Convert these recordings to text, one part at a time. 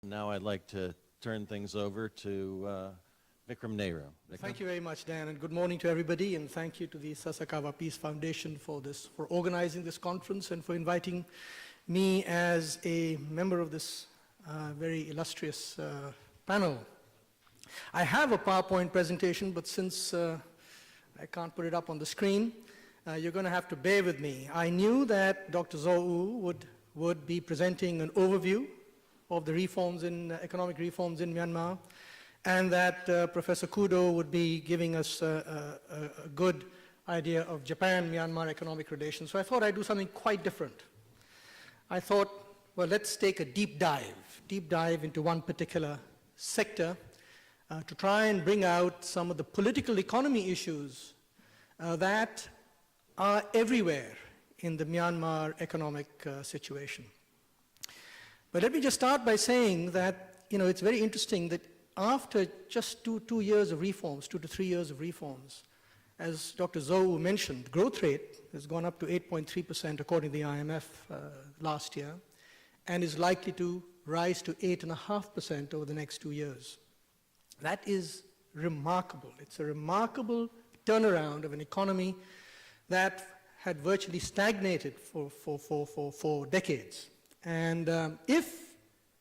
Now I'd like to turn things over to Vikram Nehru. Vikram? Thank you very much, Dan, and good morning to everybody, and thank you to the Sasakawa Peace Foundation for organizing this conference and for inviting me as a member of this very illustrious panel. I have a PowerPoint presentation, but since I can't put it up on the screen, you're going to have to bear with me. I knew that Dr. Zou would be presenting an overview of the economic reforms in Myanmar, and that Professor Kudo would be giving us a good idea of Japan-Myanmar economic relations. So I thought I'd do something quite different. I thought, well, let's take a deep dive into one particular sector to try and bring out some of the political economy issues that are everywhere in the Myanmar economic situation. But let me just start by saying that, it's very interesting that after just two years of reforms, 2 to 3 years of reforms, as Dr. Zou mentioned, growth rate has gone up to 8.3% according to the IMF last year, and is likely to rise to 8.5% over the next 2 years. That is remarkable. It's a remarkable turnaround of an economy that had virtually stagnated for decades. And if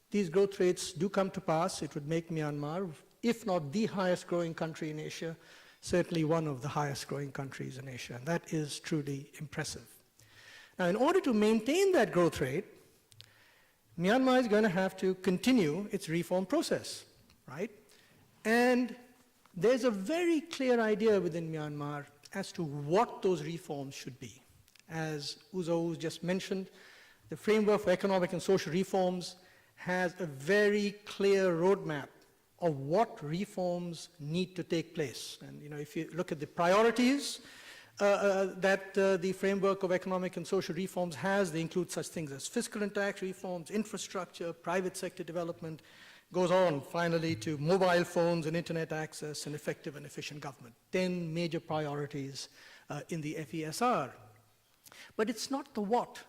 these growth rates do come to pass, it would make Myanmar, if not the highest growing country in Asia, certainly one of the highest growing countries in Asia. And that is truly impressive. Now, in order to maintain that growth rate, Myanmar is going to have to continue its reform process, right? And there's a very clear idea within Myanmar as to what those reforms should be. As Zou just mentioned, the framework for economic and social reforms has a very clear roadmap of what reforms need to take place. And if you look at the priorities that the framework of economic and social reforms has, they include such things as fiscal and tax reforms, infrastructure, private sector development, goes on finally to mobile phones and internet access and effective and efficient government. 10 major priorities in the FESR. But it's not the what.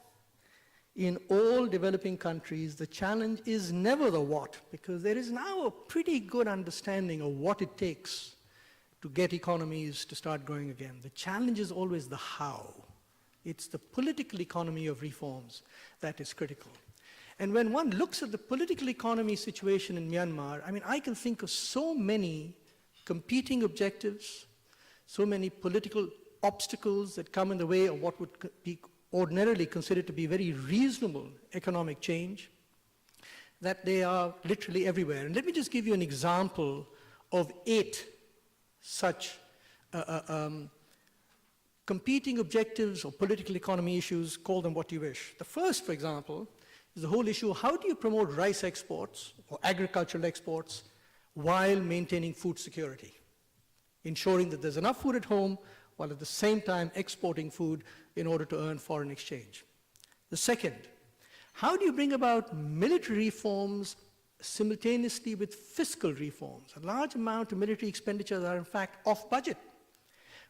In all developing countries, the challenge is never the what, because there is now a pretty good understanding of what it takes to get economies to start growing again. The challenge is always the how. It's the political economy of reforms that is critical. And when one looks at the political economy situation in Myanmar, I can think of so many competing objectives, so many political obstacles that come in the way of what would be ordinarily considered to be very reasonable economic change, that they are literally everywhere. And let me just give you an example of 8 such competing objectives or political economy issues, call them what you wish. The first, for example, is the whole issue of how do you promote rice exports or agricultural exports while maintaining food security, ensuring that there's enough food at home while at the same time exporting food in order to earn foreign exchange. The second, how do you bring about military reforms simultaneously with fiscal reforms? A large amount of military expenditures are in fact off budget.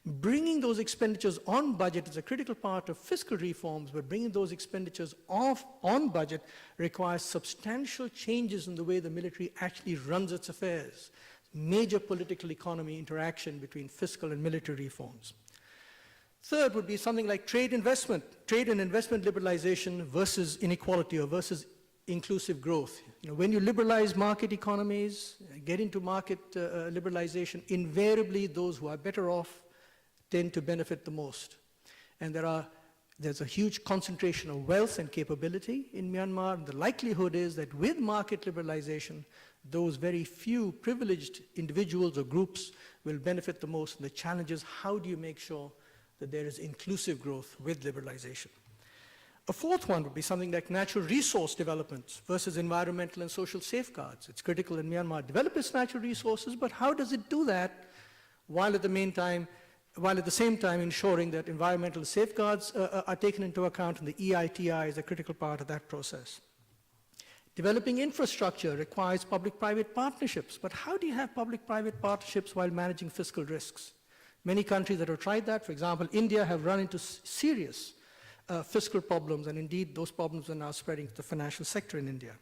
Bringing those expenditures on budget is a critical part of fiscal reforms, but bringing those expenditures on budget requires substantial changes in the way the military actually runs its affairs. Major political economy interaction between fiscal and military reforms. Third would be something like trade and investment liberalization versus inequality or versus inclusive growth. When you liberalize market economies, get into market liberalization, invariably those who are better off tend to benefit the most. And there's a huge concentration of wealth and capability in Myanmar. The likelihood is that with market liberalization, those very few privileged individuals or groups will benefit the most. And the challenge is, how do you make sure that there is inclusive growth with liberalization? A fourth one would be something like natural resource development versus environmental and social safeguards. It's critical in Myanmar to develop its natural resources, but how does it do that while at the same time ensuring that environmental safeguards are taken into account, and the EITI is a critical part of that process. Developing infrastructure requires public-private partnerships, but how do you have public-private partnerships while managing fiscal risks? Many countries that have tried that, for example, India, have run into serious fiscal problems, and indeed those problems are now spreading to the financial sector in India.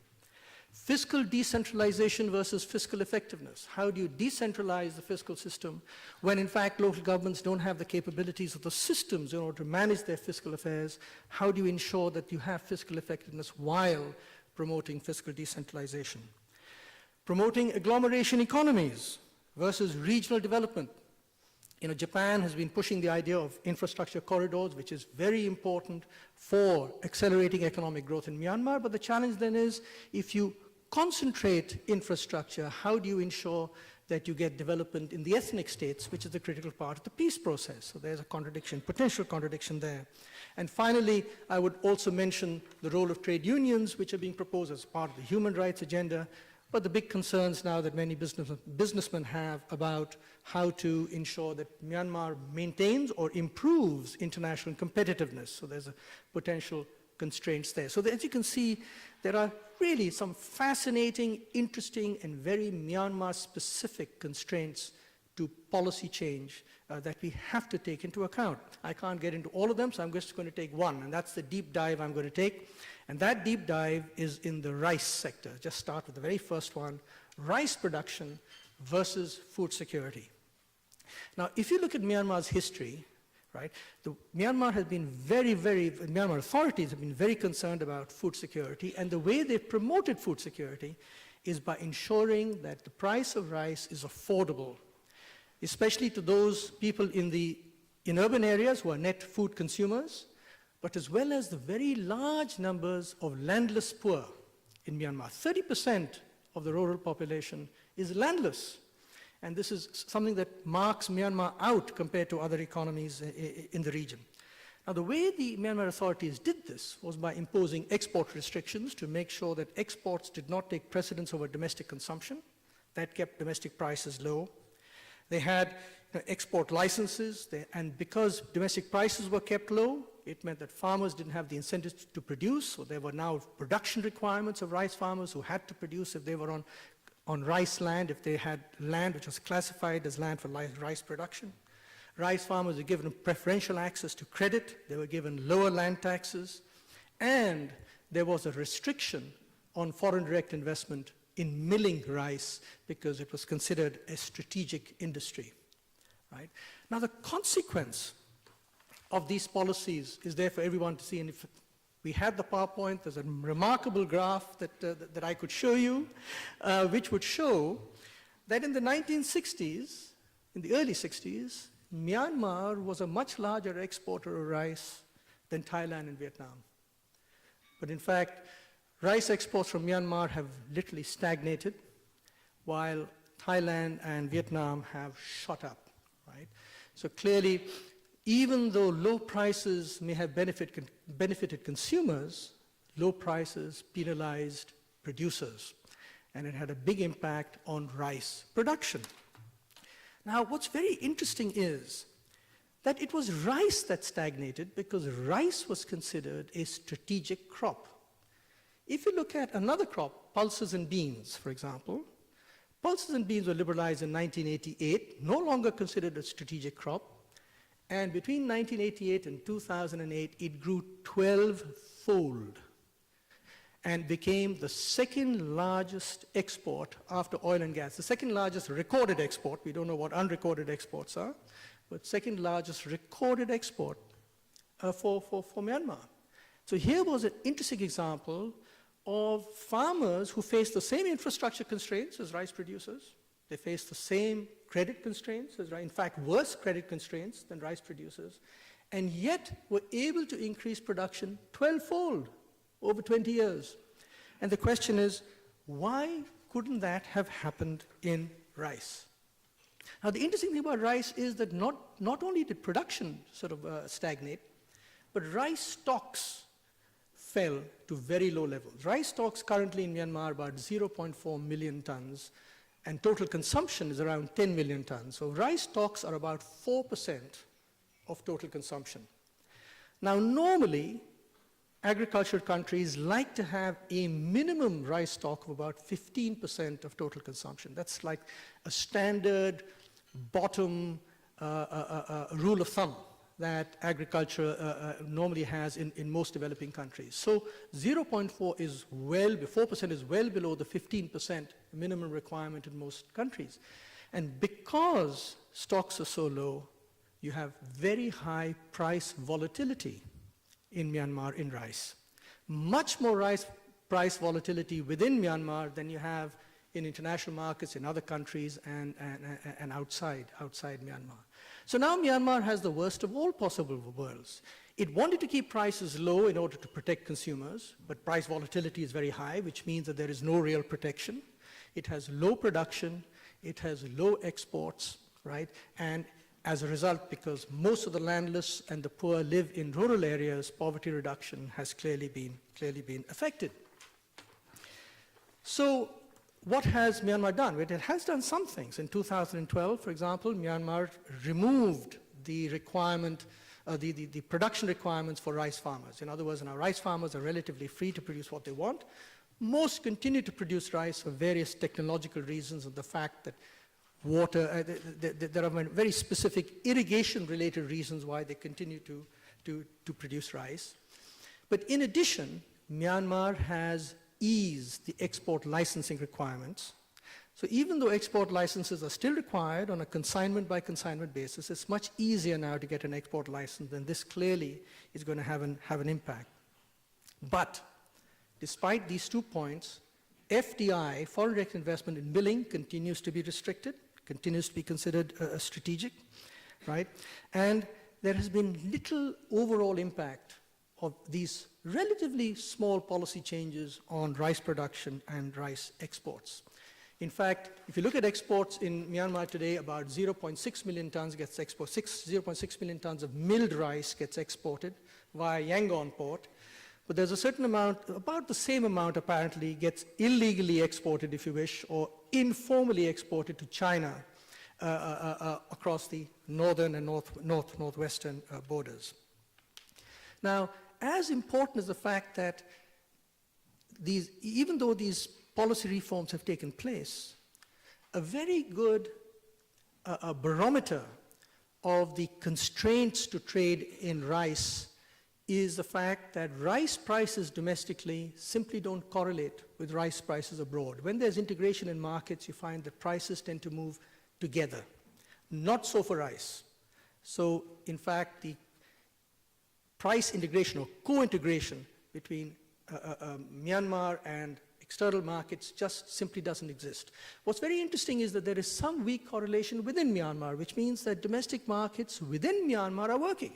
Fiscal decentralization versus fiscal effectiveness. How do you decentralize the fiscal system when in fact local governments don't have the capabilities of the systems in order to manage their fiscal affairs? How do you ensure that you have fiscal effectiveness while promoting fiscal decentralization? Promoting agglomeration economies versus regional development. Japan has been pushing the idea of infrastructure corridors, which is very important for accelerating economic growth in Myanmar. But the challenge then is, if you concentrate infrastructure, how do you ensure that you get development in the ethnic states, which is the critical part of the peace process? So there's a contradiction, potential contradiction there. And finally, I would also mention the role of trade unions, which are being proposed as part of the human rights agenda. But the big concerns now that many businessmen have about how to ensure that Myanmar maintains or improves international competitiveness. So there's a potential constraints there. So as you can see, there are really some fascinating, interesting, and very Myanmar-specific constraints to policy change that we have to take into account. I can't get into all of them, so I'm just going to take one, and that's the deep dive I'm going to take. And that deep dive is in the rice sector. Just start with the very first one, rice production versus food security. Now, if you look at Myanmar's history, right, Myanmar authorities have been very concerned about food security, and the way they've promoted food security is by ensuring that the price of rice is affordable, especially to those people in urban areas who are net food consumers, but as well as the very large numbers of landless poor in Myanmar. 30% of the rural population is landless. And this is something that marks Myanmar out compared to other economies in the region. Now, the way the Myanmar authorities did this was by imposing export restrictions to make sure that exports did not take precedence over domestic consumption. That kept domestic prices low. They had export licenses, and because domestic prices were kept low, it meant that farmers didn't have the incentives to produce, so there were now production requirements of rice farmers who had to produce if they were on rice land, if they had land which was classified as land for rice production. Rice farmers were given preferential access to credit, they were given lower land taxes, and there was a restriction on foreign direct investment in milling rice because it was considered a strategic industry. Right? Now, the consequence of these policies is there for everyone to see, and if we had the PowerPoint, there's a remarkable graph that I could show you, which would show that in the 1960s, in the early 60s, Myanmar was a much larger exporter of rice than Thailand and Vietnam. But in fact, rice exports from Myanmar have literally stagnated, while Thailand and Vietnam have shot up. Right? So clearly, even though low prices may have benefited consumers, low prices penalized producers, and it had a big impact on rice production. Now, what's very interesting is that it was rice that stagnated because rice was considered a strategic crop. If you look at another crop, pulses and beans, for example, pulses and beans were liberalized in 1988, no longer considered a strategic crop, and between 1988 and 2008, it grew 12-fold and became the second largest export after oil and gas. The second largest recorded export, we don't know what unrecorded exports are, but second largest recorded export for Myanmar. So here was an interesting example of farmers who faced the same infrastructure constraints as rice producers. They faced the same credit constraints, in fact, worse credit constraints than rice producers, and yet were able to increase production 12-fold over 20 years. And the question is, why couldn't that have happened in rice? Now, the interesting thing about rice is that not only did production sort of stagnate, but rice stocks fell to very low levels. Rice stocks currently in Myanmar are about 0.4 million tons, and total consumption is around 10 million tons. So rice stocks are about 4% of total consumption. Now, normally, agricultural countries like to have a minimum rice stock of about 15% of total consumption. That's like a standard bottom rule of thumb. that agriculture normally has in most developing countries. So 0.4 is 4% is well below the 15% minimum requirement in most countries. And because stocks are so low, you have very high price volatility in Myanmar in rice. Much more price volatility within Myanmar than you have in international markets in other countries and outside Myanmar. So now Myanmar has the worst of all possible worlds. It wanted to keep prices low in order to protect consumers, but price volatility is very high, which means that there is no real protection. It has low production, it has low exports, right? And as a result, because most of the landless and the poor live in rural areas, poverty reduction has clearly been affected. So what has Myanmar done? Well, it has done some things. In 2012, for example, Myanmar removed the requirement, the production requirements for rice farmers. In other words, now rice farmers are relatively free to produce what they want. Most continue to produce rice for various technological reasons and the fact that water, there are very specific irrigation-related reasons why they continue to produce rice. But in addition, Myanmar has eased the export licensing requirements. So even though export licenses are still required on a consignment-by-consignment basis, it's much easier now to get an export license, and this clearly is going to have an impact. But despite these 2 points, FDI, foreign direct investment in milling, continues to be restricted, continues to be considered strategic, right? And there has been little overall impact of these relatively small policy changes on rice production and rice exports. In fact, if you look at exports in Myanmar today, about 0.6 million tons gets exported, 0.6 million tons of milled rice gets exported via Yangon port. But there's a certain amount, about the same amount apparently, gets illegally exported, if you wish, or informally exported to China across the northern and northwestern borders. Now, as important as the fact that even though these policy reforms have taken place, a very good barometer of the constraints to trade in rice is the fact that rice prices domestically simply don't correlate with rice prices abroad. When there's integration in markets, you find that prices tend to move together. Not so for rice. So, in fact, the price integration or co-integration between Myanmar and external markets just simply doesn't exist. What's very interesting is that there is some weak correlation within Myanmar, which means that domestic markets within Myanmar are working.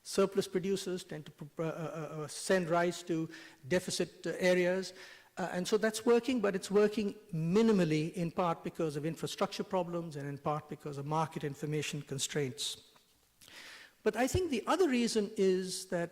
Surplus producers tend to send rice to deficit areas, and so that's working, but it's working minimally, in part because of infrastructure problems and in part because of market information constraints. But I think the other reason is that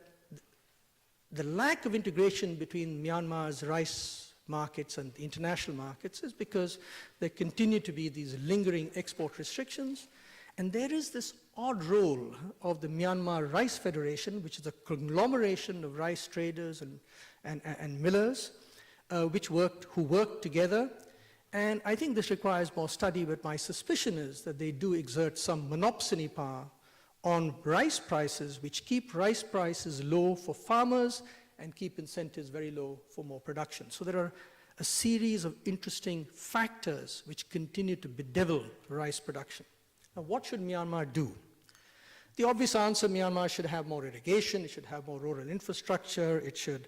the lack of integration between Myanmar's rice markets and the international markets is because there continue to be these lingering export restrictions, and there is this odd role of the Myanmar Rice Federation, which is a conglomeration of rice traders and millers who work together. And I think this requires more study, but my suspicion is that they do exert some monopsony power on rice prices, which keep rice prices low for farmers and keep incentives very low for more production. So there are a series of interesting factors which continue to bedevil rice production. Now, what should Myanmar do? The obvious answer, Myanmar should have more irrigation, it should have more rural infrastructure, it should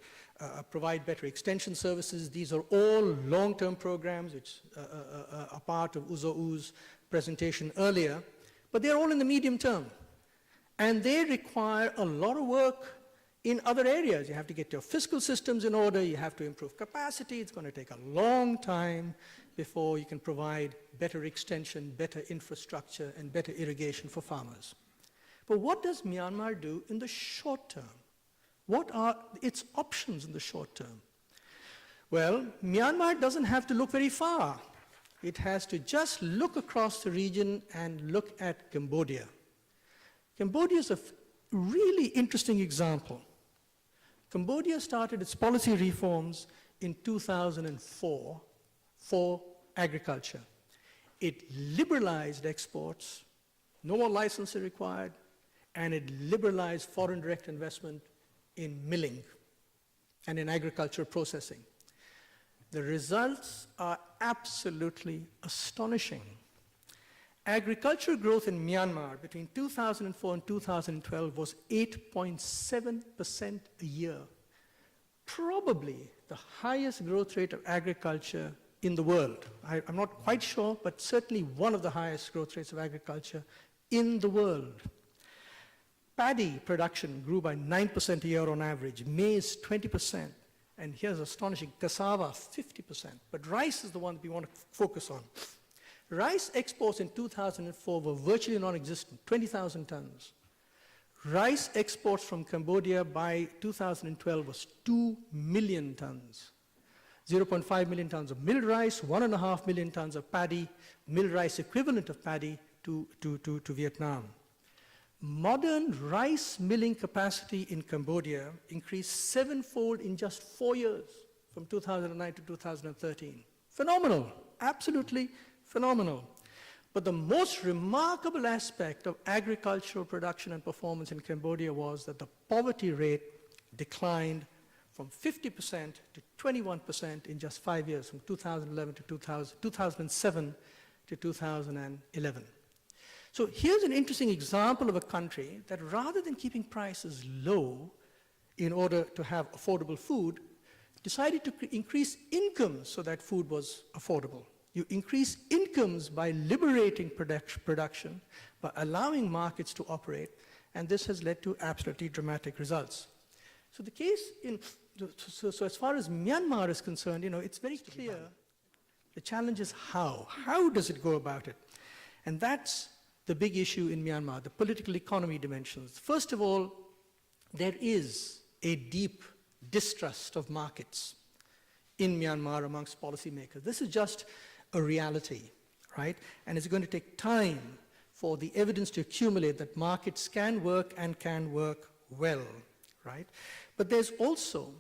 provide better extension services. These are all long-term programs which are part of Uzou's presentation earlier, but they're all in the medium term. And they require a lot of work in other areas. You have to get your fiscal systems in order, you have to improve capacity, it's going to take a long time before you can provide better extension, better infrastructure, and better irrigation for farmers. But what does Myanmar do in the short term? What are its options in the short term? Well, Myanmar doesn't have to look very far. It has to just look across the region and look at Cambodia. Cambodia is a really interesting example. Cambodia started its policy reforms in 2004 for agriculture. It liberalized exports, no more licensing required, and it liberalized foreign direct investment in milling and in agricultural processing. The results are absolutely astonishing. Agricultural growth in Myanmar between 2004 and 2012 was 8.7% a year. Probably the highest growth rate of agriculture in the world. I'm not quite sure, but certainly one of the highest growth rates of agriculture in the world. Paddy production grew by 9% a year on average, maize 20%, and here's astonishing, cassava 50%. But rice is the one that we want to focus on. Rice exports in 2004 were virtually non-existent, 20,000 tons. Rice exports from Cambodia by 2012 was 2 million tons. 0.5 million tons of milled rice, 1.5 million tons of paddy, milled rice equivalent of paddy to Vietnam. Modern rice milling capacity in Cambodia increased 7-fold in just 4 years, from 2009 to 2013. Phenomenal, absolutely phenomenal. But the most remarkable aspect of agricultural production and performance in Cambodia was that the poverty rate declined from 50% to 21% in just 5 years, from 2007 to 2011. So here's an interesting example of a country that rather than keeping prices low in order to have affordable food, decided to increase incomes so that food was affordable. You increase incomes by liberating production, by allowing markets to operate, and this has led to absolutely dramatic results. So the case so as far as Myanmar is concerned, it's very clear. The challenge is how. How does it go about it? And that's the big issue in Myanmar, the political economy dimensions. First of all, there is a deep distrust of markets in Myanmar amongst policymakers. This is just a reality, right? And it's going to take time for the evidence to accumulate that markets can work and can work well, right? But there's also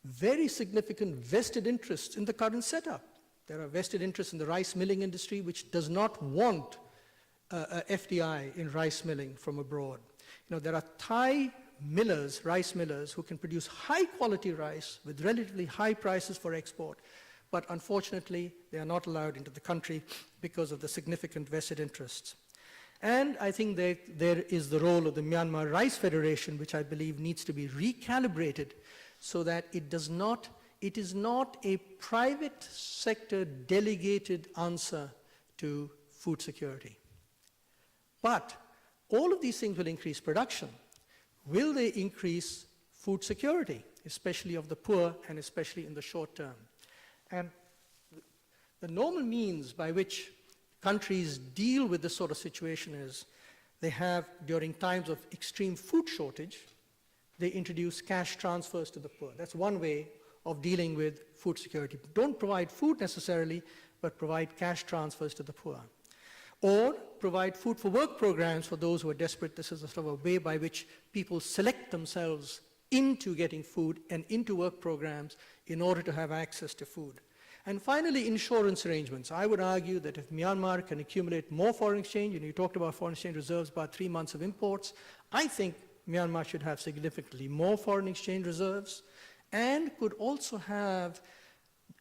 very significant vested interests in the current setup. There are vested interests in the rice milling industry, which does not want FDI in rice milling from abroad. There are Thai millers, rice millers, who can produce high-quality rice with relatively high prices for export, but unfortunately, they are not allowed into the country because of the significant vested interests. And I think there is the role of the Myanmar Rice Federation, which I believe needs to be recalibrated so that it is not a private sector delegated answer to food security. But all of these things will increase production. Will they increase food security, especially of the poor and especially in the short term? And the normal means by which countries deal with this sort of situation is they have, during times of extreme food shortage, they introduce cash transfers to the poor. That's one way of dealing with food security. Don't provide food necessarily, but provide cash transfers to the poor. Or provide food for work programs for those who are desperate. This is a sort of a way by which people select themselves into getting food and into work programs in order to have access to food. And finally, insurance arrangements. I would argue that if Myanmar can accumulate more foreign exchange, you talked about foreign exchange reserves, about 3 months of imports, I think Myanmar should have significantly more foreign exchange reserves and could also have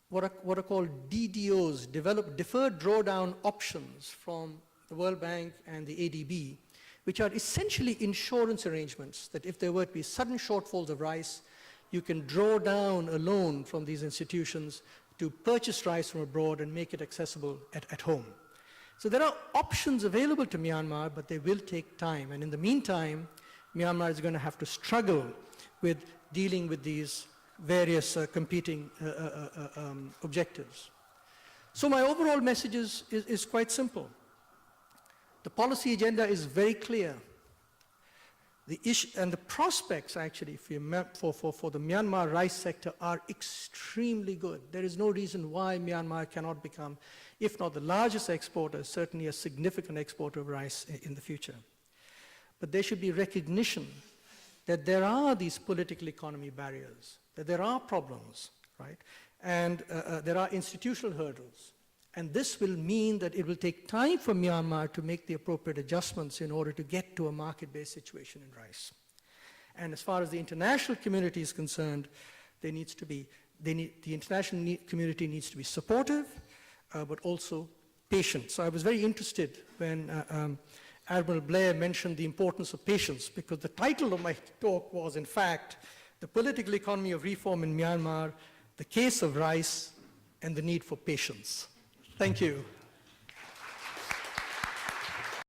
what are called DDOs, deferred drawdown options from the World Bank and the ADB, which are essentially insurance arrangements that if there were to be sudden shortfalls of rice, you can draw down a loan from these institutions to purchase rice from abroad and make it accessible at home. So there are options available to Myanmar, but they will take time. And in the meantime, Myanmar is going to have to struggle with dealing with these various competing objectives. So my overall message is quite simple. The policy agenda is very clear. The issue and the prospects actually for the Myanmar rice sector are extremely good. There is no reason why Myanmar cannot become, if not the largest exporter, certainly a significant exporter of rice in the future. But there should be recognition that there are these political economy barriers, that there are problems, right? And there are institutional hurdles. And this will mean that it will take time for Myanmar to make the appropriate adjustments in order to get to a market-based situation in rice. And as far as the international community is concerned, the international community needs to be supportive, but also patient. So I was very interested when Admiral Blair mentioned the importance of patience, because the title of my talk was, in fact, The Political Economy of Reform in Myanmar, the Case of Rice, and the Need for Patience. Thank you.